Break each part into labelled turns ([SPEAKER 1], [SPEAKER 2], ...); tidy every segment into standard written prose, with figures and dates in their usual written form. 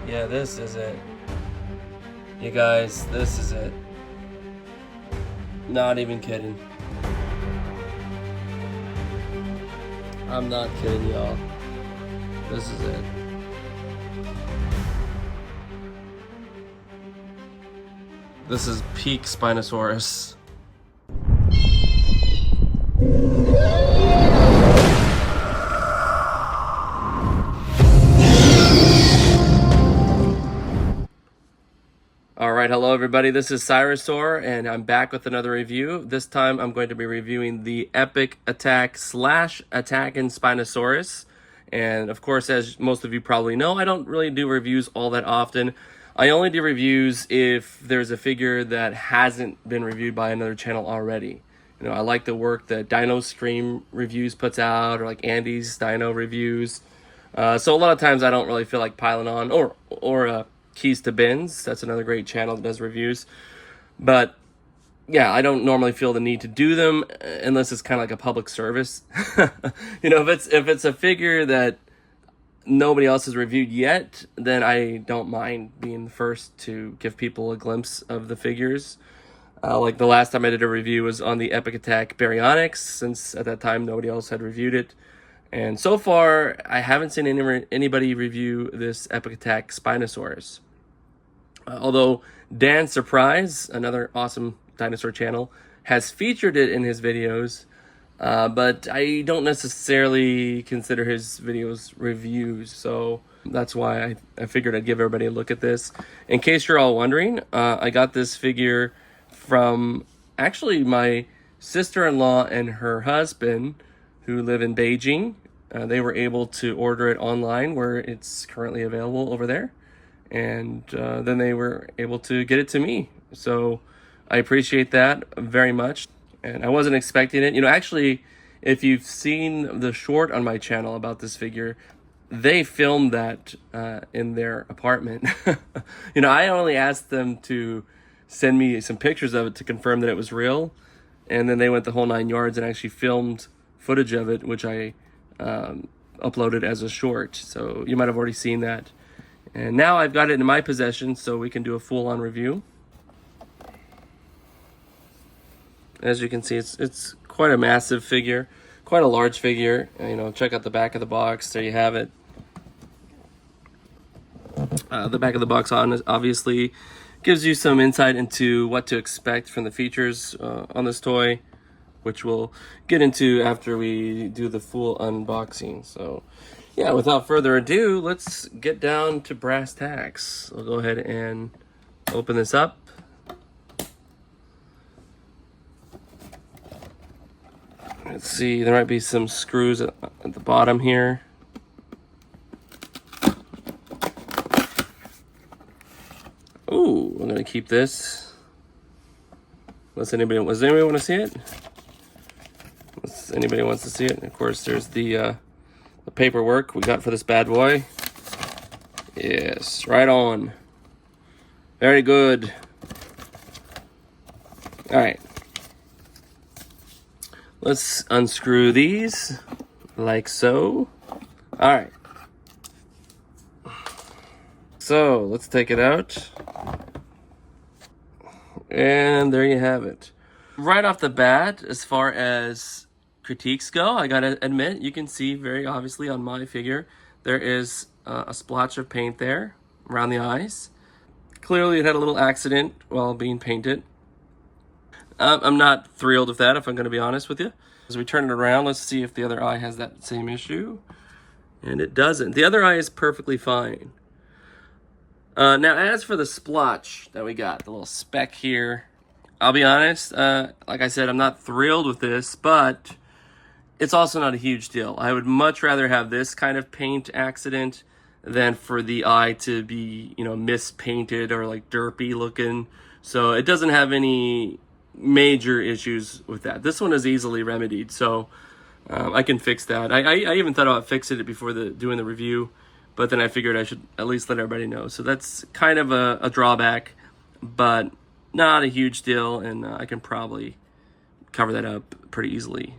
[SPEAKER 1] Yeah, this is it. You guys, this is it. Not even kidding. I'm not kidding, y'all. This is it. This is peak Spinosaurus. Alright, hello everybody, this is Cyrusaur, and I'm back with another review. This time I'm going to be reviewing the Epic Attack / Attack in Spinosaurus. And of course, as most of you probably know, I don't really do reviews all that often. I only do reviews if there's a figure that hasn't been reviewed by another channel already. You know, I like the work that Dino Scream Reviews puts out, or like Andy's Dino Reviews. So a lot of times I don't really feel like piling on, or Keys to Bins. That's another great channel that does reviews. But yeah, I don't normally feel the need to do them unless it's kind of like a public service. You know, if it's a figure that nobody else has reviewed yet, then I don't mind being the first to give people a glimpse of the figures. Like the last time I did a review was on the Epic Attack Baryonyx, since at that time nobody else had reviewed it. And so far, I haven't seen anybody review this Epic Attack Spinosaurus. Although Dan Surprise, another awesome dinosaur channel, has featured it in his videos, but I don't necessarily consider his videos reviews, so that's why I figured I'd give everybody a look at this. In case you're all wondering, I got this figure from actually my sister-in-law and her husband, who live in Beijing. They were able to order it online, where it's currently available over there. And then they were able to get it to me. So I appreciate that very much. And I wasn't expecting it. You know, actually, if you've seen the short on my channel about this figure, they filmed that in their apartment. You know, I only asked them to send me some pictures of it to confirm that it was real. And then they went the whole 9 yards and actually filmed footage of it, which I uploaded as a short. So you might have already seen that. And now I've got it in my possession, so we can do a full-on review. As you can see, it's quite a massive figure, quite a large figure. You know, check out the back of the box. There you have it. The back of the box obviously gives you some insight into what to expect from the features on this toy, which we'll get into after we do the full unboxing. So yeah, without further ado, let's get down to brass tacks. I'll go ahead and open this up. Let's see, there might be some screws at the bottom here. Ooh, I'm gonna keep this. Does anybody want to see it? Unless anybody wants to see it. And of course, there's the paperwork we got for this bad boy. Yes, right on. Very good. All right. Let's unscrew these like so. All right. So let's take it out. And there you have it. Right off the bat, as far as critiques go, I gotta admit, you can see very obviously on my figure, there is a splotch of paint there around the eyes. Clearly it had a little accident while being painted. I'm not thrilled with that, if I'm gonna be honest with you. As we turn it around, let's see if the other eye has that same issue. And it doesn't. The other eye is perfectly fine. Now, as for the splotch that we got, the little speck here, I'll be honest, like I said, I'm not thrilled with this, but it's also not a huge deal. I would much rather have this kind of paint accident than for the eye to be, you know, mispainted or like derpy looking. So it doesn't have any major issues with that. This one is easily remedied, so I can fix that. I even thought about fixing it before doing the review, but then I figured I should at least let everybody know. So that's kind of a drawback, but not a huge deal, and I can probably cover that up pretty easily.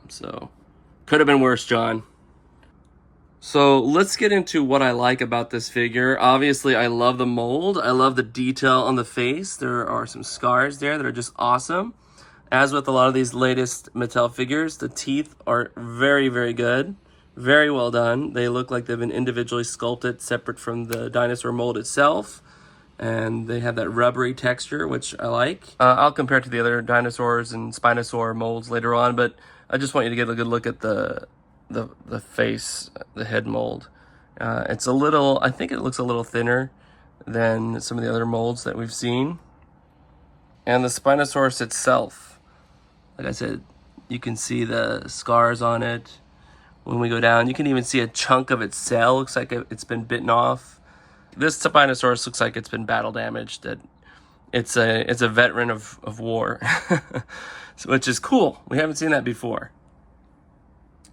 [SPEAKER 1] So could have been worse, John. So let's get into what I like about this figure. Obviously, I love the mold. I love the detail on the face. There are some scars there that are just awesome. As with a lot of these latest Mattel figures, the teeth are very, very good. Very well done. They look like they've been individually sculpted separate from the dinosaur mold itself. And they have that rubbery texture, which I like. I'll compare it to the other dinosaurs and Spinosaur molds later on, but I just want you to get a good look at the face, the head mold. It's a little, I think it looks a little thinner than some of the other molds that we've seen. And the Spinosaurus itself, like I said, you can see the scars on it. When we go down, you can even see a chunk of its cell. Looks like it's been bitten off. This Spinosaurus looks like it's been battle damaged. That it's a veteran of war, which is cool. We haven't seen that before.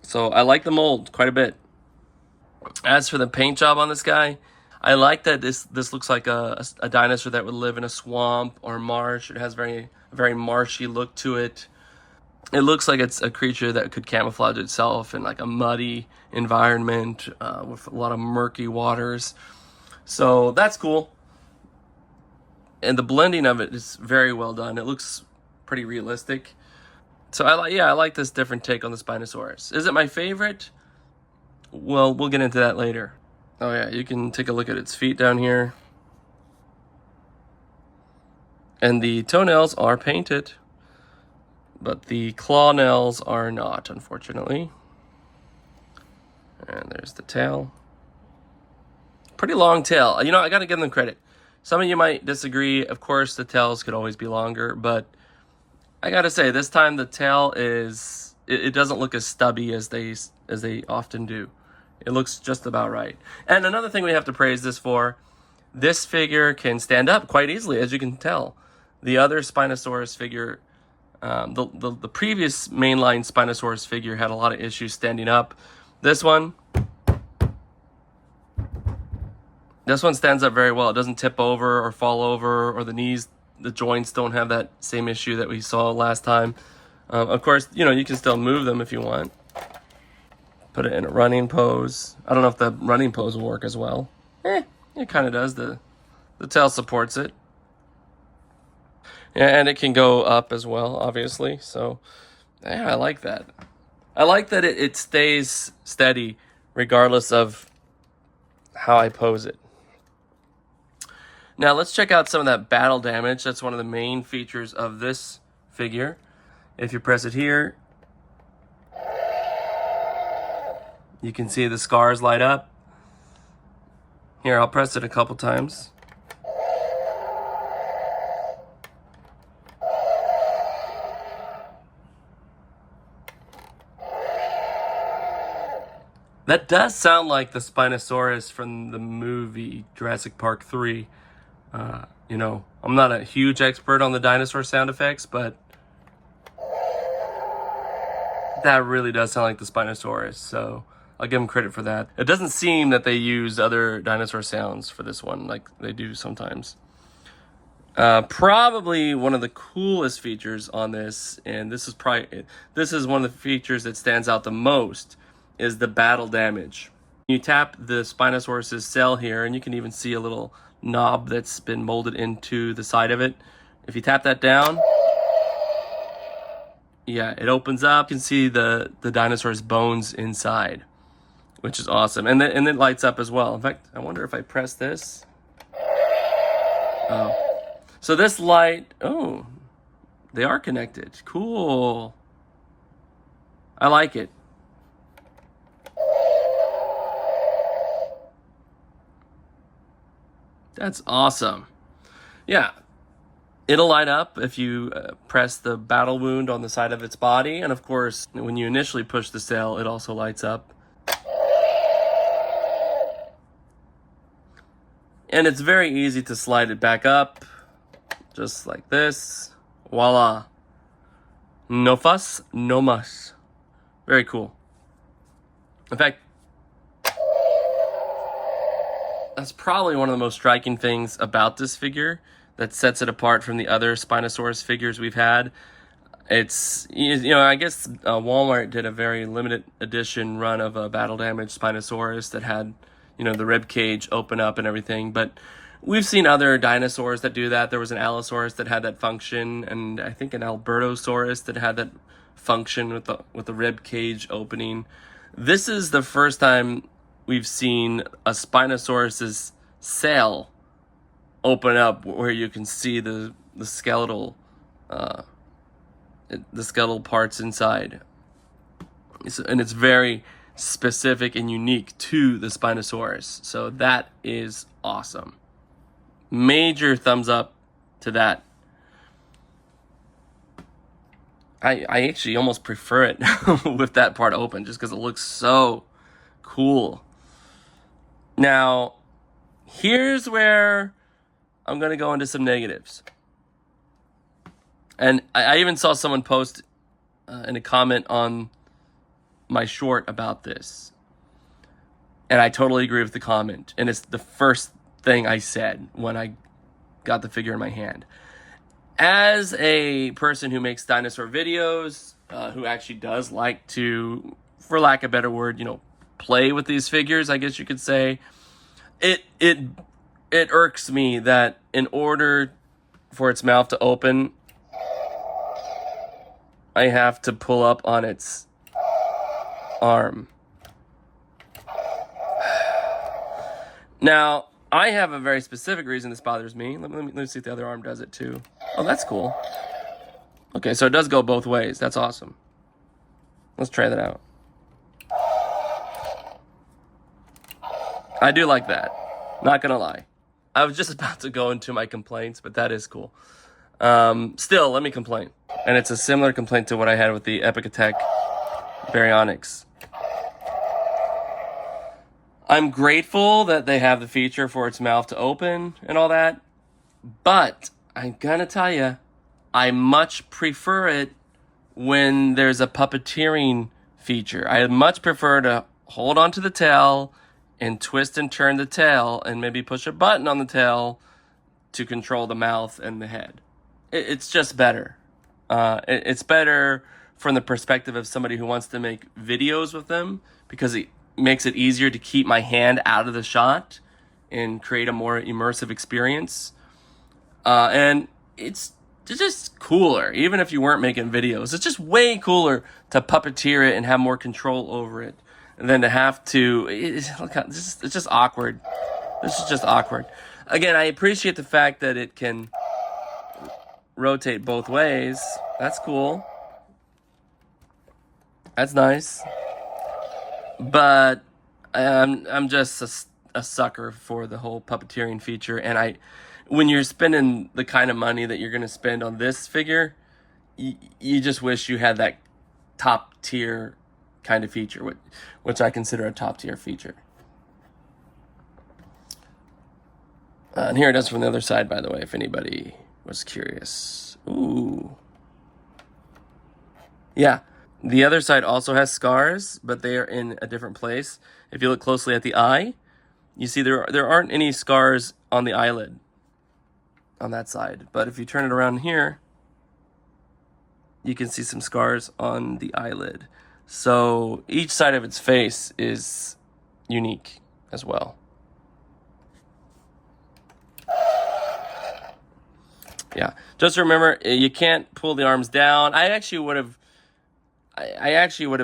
[SPEAKER 1] So I like the mold quite a bit. As for the paint job on this guy, I like that this looks like a dinosaur that would live in a swamp or marsh. It has very marshy look to it. It looks like it's a creature that could camouflage itself in like a muddy environment with a lot of murky waters. So that's cool. And the blending of it is very well done. It looks pretty realistic. So I like this different take on the Spinosaurus. Is it my favorite? Well, we'll get into that later. Oh yeah, you can take a look at its feet down here. And the toenails are painted, but the claw nails are not, unfortunately. And there's the tail. Pretty long tail. You know, I gotta give them credit. Some of you might disagree. Of course, the tails could always be longer, but I gotta say, this time the tail is, it doesn't look as stubby as they often do. It looks just about right. And another thing we have to praise this for, this figure can stand up quite easily, as you can tell. The other Spinosaurus figure, the previous mainline Spinosaurus figure had a lot of issues standing up. This one stands up very well. It doesn't tip over or fall over, or the joints don't have that same issue that we saw last time. Of course, you know, you can still move them if you want. Put it in a running pose. I don't know if the running pose will work as well. It kind of does. The tail supports it. Yeah, and it can go up as well, obviously. So, yeah, I like that. I like that it stays steady regardless of how I pose it. Now, let's check out some of that battle damage. That's one of the main features of this figure. If you press it here, you can see the scars light up. Here, I'll press it a couple times. That does sound like the Spinosaurus from the movie Jurassic Park 3. You know, I'm not a huge expert on the dinosaur sound effects, but that really does sound like the Spinosaurus, so I'll give them credit for that. It doesn't seem that they use other dinosaur sounds for this one like they do sometimes. Probably one of the coolest features on this, and this is one of the features that stands out the most, is the battle damage. You tap the Spinosaurus's cell here, and you can even see a little knob that's been molded into the side of it. If you tap that down, yeah, it opens up. You can see the dinosaur's bones inside, which is awesome. And then it lights up as well. In fact, I wonder if I press this. Oh. So this light, oh, they are connected. Cool. I like it. That's awesome. Yeah, it'll light up if you press the battle wound on the side of its body. And of course, when you initially push the cell, it also lights up. And it's very easy to slide it back up, just like this. Voila. No fuss, no muss. Very cool. In fact, that's probably one of the most striking things about this figure that sets it apart from the other Spinosaurus figures we've had. It's, you know, I guess Walmart did a very limited edition run of a battle damaged Spinosaurus that had, you know, the rib cage open up and everything. But we've seen other dinosaurs that do that. There was an Allosaurus that had that function, and I think an Albertosaurus that had that function with the rib cage opening. This is the first time we've seen a Spinosaurus's sail open up where you can see the skeletal parts inside. And it's very specific and unique to the Spinosaurus. So that is awesome. Major thumbs up to that. I actually almost prefer it with that part open just because it looks so cool. Now, here's where I'm going to go into some negatives. And I even saw someone post in a comment on my short about this. And I totally agree with the comment. And it's the first thing I said when I got the figure in my hand. As a person who makes dinosaur videos, who actually does like to, for lack of a better word, you know, play with these figures, I guess you could say, it irks me that in order for its mouth to open, I have to pull up on its arm. Now, I have a very specific reason this bothers me. Let me see if the other arm does it too. Oh, that's cool. Okay, so it does go both ways. That's awesome. Let's try that out. I do like that. Not gonna lie. I was just about to go into my complaints, but that is cool. Still, let me complain. And it's a similar complaint to what I had with the Epic Attack Baryonyx. I'm grateful that they have the feature for its mouth to open and all that, but I'm gonna tell you, I much prefer it when there's a puppeteering feature. I much prefer to hold onto the tail and twist and turn the tail and maybe push a button on the tail to control the mouth and the head. It's just better. It's better from the perspective of somebody who wants to make videos with them because it makes it easier to keep my hand out of the shot and create a more immersive experience. And it's just cooler, even if you weren't making videos. It's just way cooler to puppeteer it and have more control over it than to have to. It's just awkward. This is just awkward. Again, I appreciate the fact that it can rotate both ways. That's cool. That's nice. But I'm just a sucker for the whole puppeteering feature, and when you're spending the kind of money that you're going to spend on this figure, you just wish you had that top tier kind of feature, which I consider a top tier feature. And here it is from the other side, by the way, if anybody was curious. Ooh. Yeah. The other side also has scars, but they are in a different place. If you look closely at the eye, you see there aren't any scars on the eyelid on that side. But if you turn it around here, you can see some scars on the eyelid. So each side of its face is unique as well. Yeah, just remember, you can't pull the arms down. I actually would have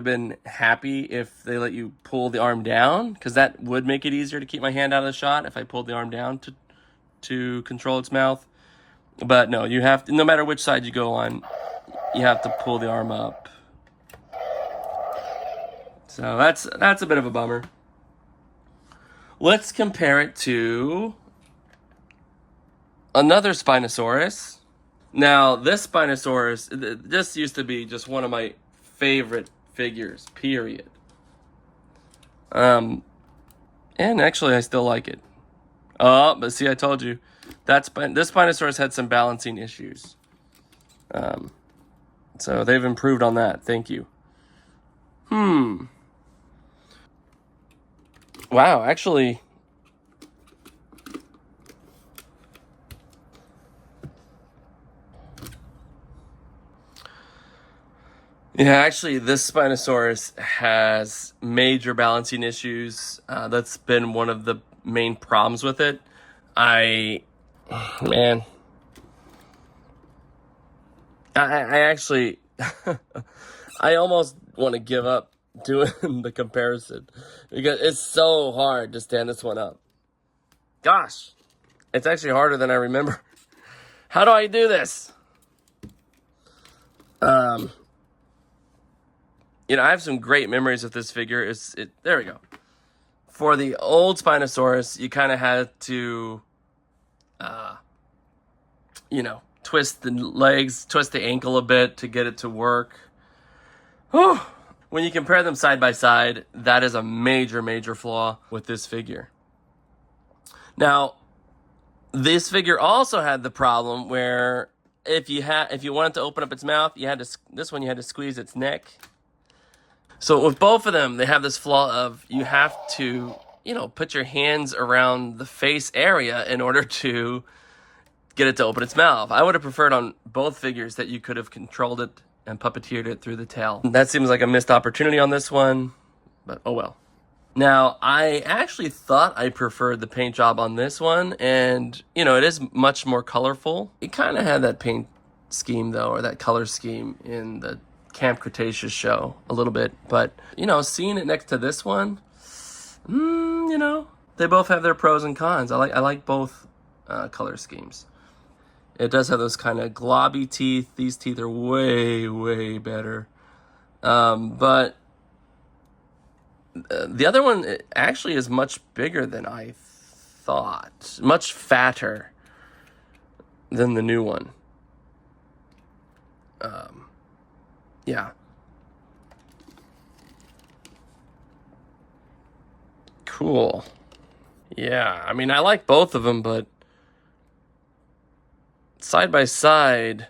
[SPEAKER 1] been happy if they let you pull the arm down, because that would make it easier to keep my hand out of the shot if I pulled the arm down to control its mouth. But no, you have to, no matter which side you go on, you have to pull the arm up. So that's a bit of a bummer. Let's compare it to another Spinosaurus. Now, this Spinosaurus, this used to be just one of my favorite figures, period. And actually, I still like it. But see, I told you, this Spinosaurus had some balancing issues. So they've improved on that. Thank you. Wow, actually, Yeah, actually, this Spinosaurus has major balancing issues. That's been one of the main problems with it. Man, I actually, I almost want to give up doing the comparison because it's so hard to stand this one up. Gosh, it's actually harder than I remember. How do I do this? I have some great memories of this figure. There we go. For the old Spinosaurus, you kind of had to, twist the legs, twist the ankle a bit to get it to work. Whew. When you compare them side by side, that is a major, major flaw with this figure. Now, this figure also had the problem where if you wanted to open up its mouth, you had to squeeze its neck. So with both of them, they have this flaw of you have to, put your hands around the face area in order to get it to open its mouth. I would have preferred on both figures that you could have controlled it and puppeteered it through the tail. That seems like a missed opportunity on this one, but oh well. Now, I actually thought I preferred the paint job on this one, and, it is much more colorful. It kind of had that paint scheme, though, or that color scheme in the Camp Cretaceous show a little bit, but, seeing it next to this one, they both have their pros and cons. I like both color schemes. It does have those kind of globby teeth. These teeth are way, way better. But the other one actually is much bigger than I thought. Much fatter than the new one. Yeah. Cool. Yeah, I mean, I like both of them, but side by side,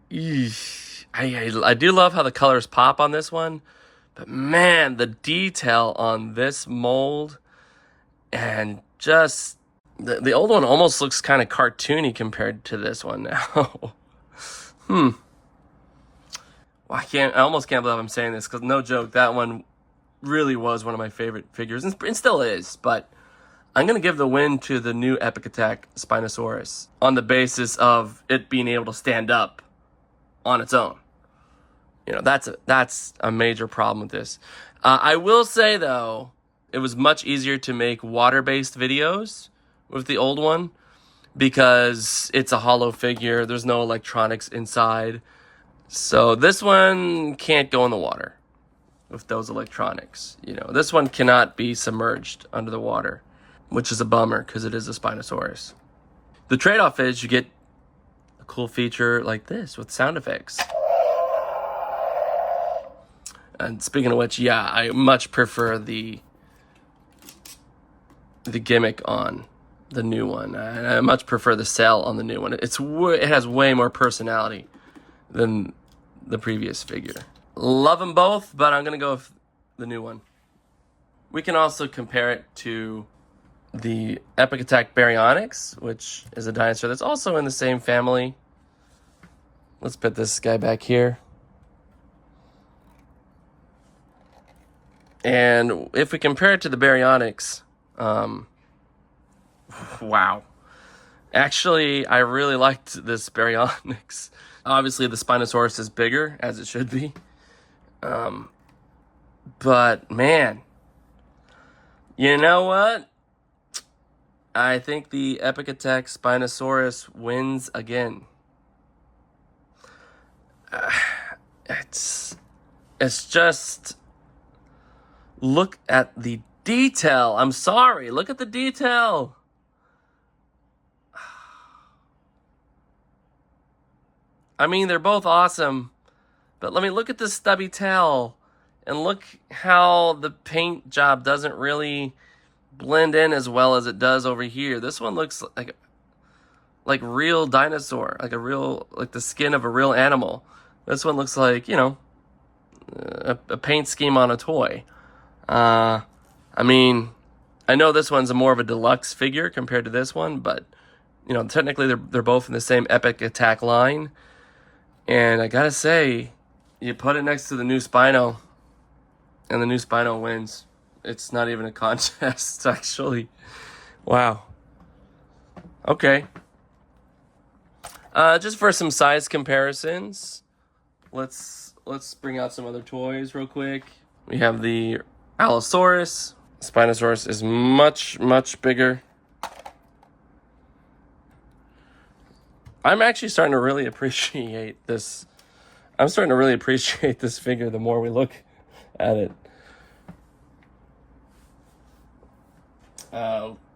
[SPEAKER 1] Eesh. I do love how the colors pop on this one, but man, the detail on this mold and just the old one almost looks kind of cartoony compared to this one now. Well, I almost can't believe I'm saying this because no joke, that one really was one of my favorite figures and still is, but I'm going to give the win to the new Epic Attack Spinosaurus on the basis of it being able to stand up on its own. That's a major problem with this. I will say, though, it was much easier to make water-based videos with the old one because it's a hollow figure. There's no electronics inside. So this one can't go in the water with those electronics. This one cannot be submerged under the water, which is a bummer because it is a Spinosaurus. The trade-off is you get a cool feature like this with sound effects. And speaking of which, yeah, I much prefer the gimmick on the new one. And I much prefer the cell on the new one. It has way more personality than the previous figure. Love them both, but I'm going to go with the new one. We can also compare it to the Epic Attack Baryonyx, which is a dinosaur that's also in the same family. Let's put this guy back here. And if we compare it to the Baryonyx, wow. Actually, I really liked this Baryonyx. Obviously, the Spinosaurus is bigger, as it should be. But, man, you know what? I think the Epic Attack Spinosaurus wins again. It's just... Look at the detail. I'm sorry. Look at the detail. I mean, they're both awesome. But look at this stubby tail. And look how the paint job doesn't really blend in as well as it does over here. This one looks like real dinosaur. Like the skin of a real animal. This one looks like, a paint scheme on a toy. I mean, I know this one's more of a deluxe figure compared to this one, but technically they're both in the same Epic Attack line. And I gotta say, you put it next to the new Spino, and the new Spino wins. It's not even a contest, actually. Wow. Okay. Just for some size comparisons, let's bring out some other toys real quick. We have the Allosaurus. Spinosaurus is much bigger. I'm actually starting to really appreciate this. I'm starting to really appreciate this figure the more we look at it.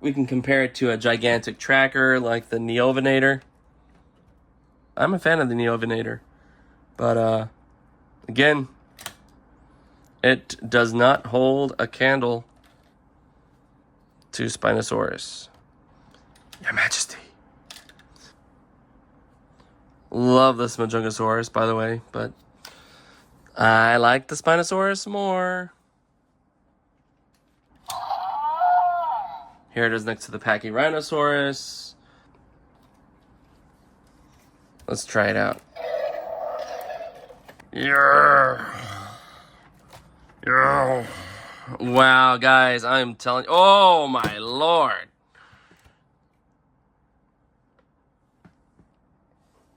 [SPEAKER 1] We can compare it to a gigantic tracker like the Neovinator. I'm a fan of the Neovinator, but again, it does not hold a candle to Spinosaurus. Your Majesty. Love this Majungasaurus, by the way, but I like the Spinosaurus more. Here it is next to the Pachyrhinosaurus. Let's try it out. Yeah. Yeah. Wow, guys, I'm telling you. Oh, my Lord.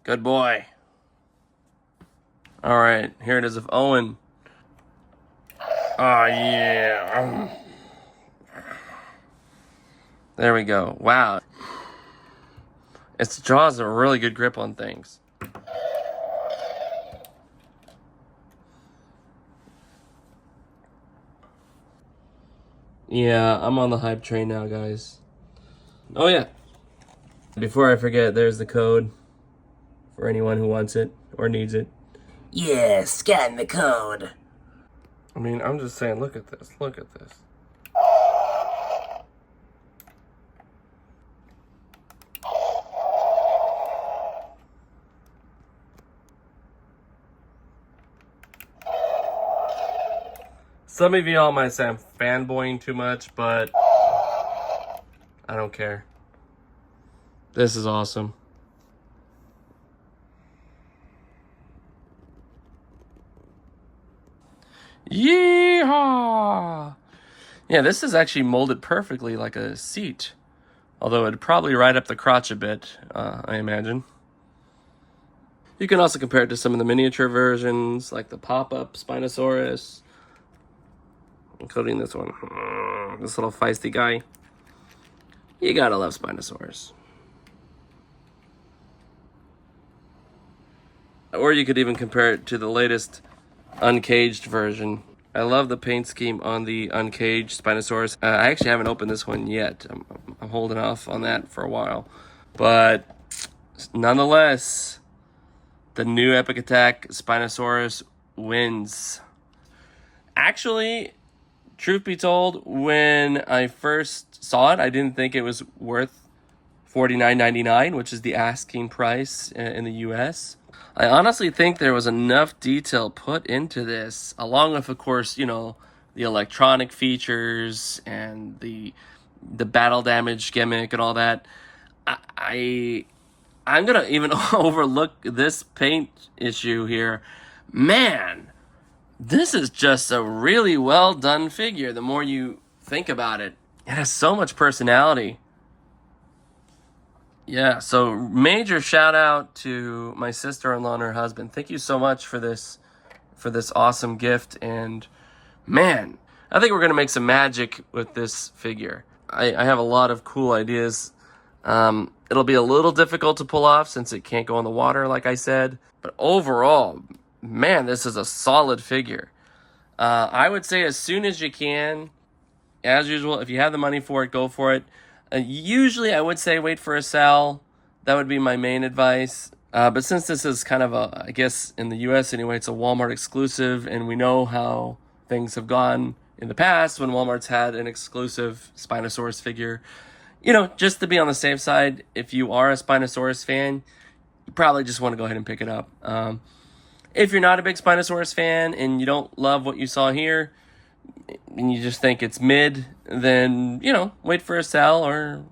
[SPEAKER 1] Good boy. All right, here it is of Owen. Oh, yeah. There we go. Wow. Its jaws are a really good grip on things. Yeah, I'm on the hype train now, guys. Oh, yeah. Before I forget, there's the code for anyone who wants it or needs it.
[SPEAKER 2] Yeah, scan the code.
[SPEAKER 1] I mean, I'm just saying, look at this. Look at this. Some of y'all might say I'm fanboying too much, but I don't care. This is awesome. Yeehaw! Yeah, this is actually molded perfectly like a seat. Although it'd probably ride up the crotch a bit, I imagine. You can also compare it to some of the miniature versions, like the pop-up Spinosaurus. Including this one. This little feisty guy. You gotta love Spinosaurus. Or you could even compare it to the latest uncaged version. I love the paint scheme on the uncaged Spinosaurus. I actually haven't opened this one yet. I'm holding off on that for a while. But nonetheless, the new Epic Attack Spinosaurus wins. Actually, truth be told, when I first saw it, I didn't think it was worth $49.99, which is the asking price in the US. I honestly think there was enough detail put into this, along with, of course, you know, the electronic features and the battle damage gimmick and all that. I'm gonna even overlook this paint issue here. Man, this is just a really well done figure. The more you think about it, it has so much personality. Yeah, so major shout out to my sister-in-law and her husband. Thank you so much for this awesome gift. And man, I think we're gonna make some magic with this figure. I have a lot of cool ideas. It'll be a little difficult to pull off since it can't go in the water, like I said. But overall, man, this is a solid figure. I would say as soon as you can, as usual, if you have the money for it, go for it. Usually, I would say wait for a sale. That would be my main advice. But since this is kind of I guess in the US anyway, it's a Walmart exclusive, and we know how things have gone in the past when Walmart's had an exclusive Spinosaurus figure. You know, just to be on the safe side, if you are a Spinosaurus fan, you probably just want to go ahead and pick it up. If you're not a big Spinosaurus fan and you don't love what you saw here, and you just think it's mid, then, you know, wait for a sale or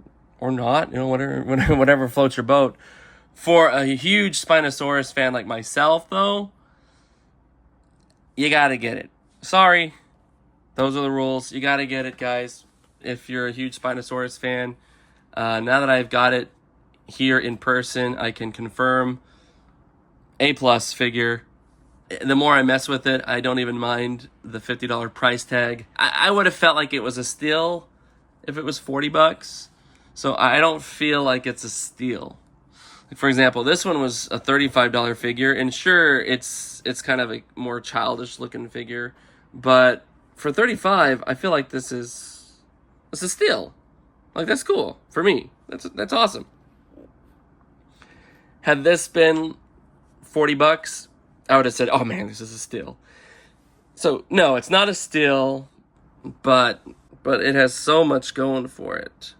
[SPEAKER 1] not, you know, whatever floats your boat. For a huge Spinosaurus fan like myself, though, you gotta get it. Sorry, those are the rules. You gotta get it, guys. If you're a huge Spinosaurus fan, now that I've got it here in person, I can confirm A+ figure. The more I mess with it, I don't even mind the $50 price tag. I would have felt like it was a steal if it was $40. So I don't feel like it's a steal. For example, this one was a $35 figure, and sure, it's kind of a more childish looking figure, but for $35, I feel like it's a steal. Like, that's cool for me. That's awesome. Had this been $40, I would have said, "Oh man, this is a steal." So no, it's not a steal, but it has so much going for it.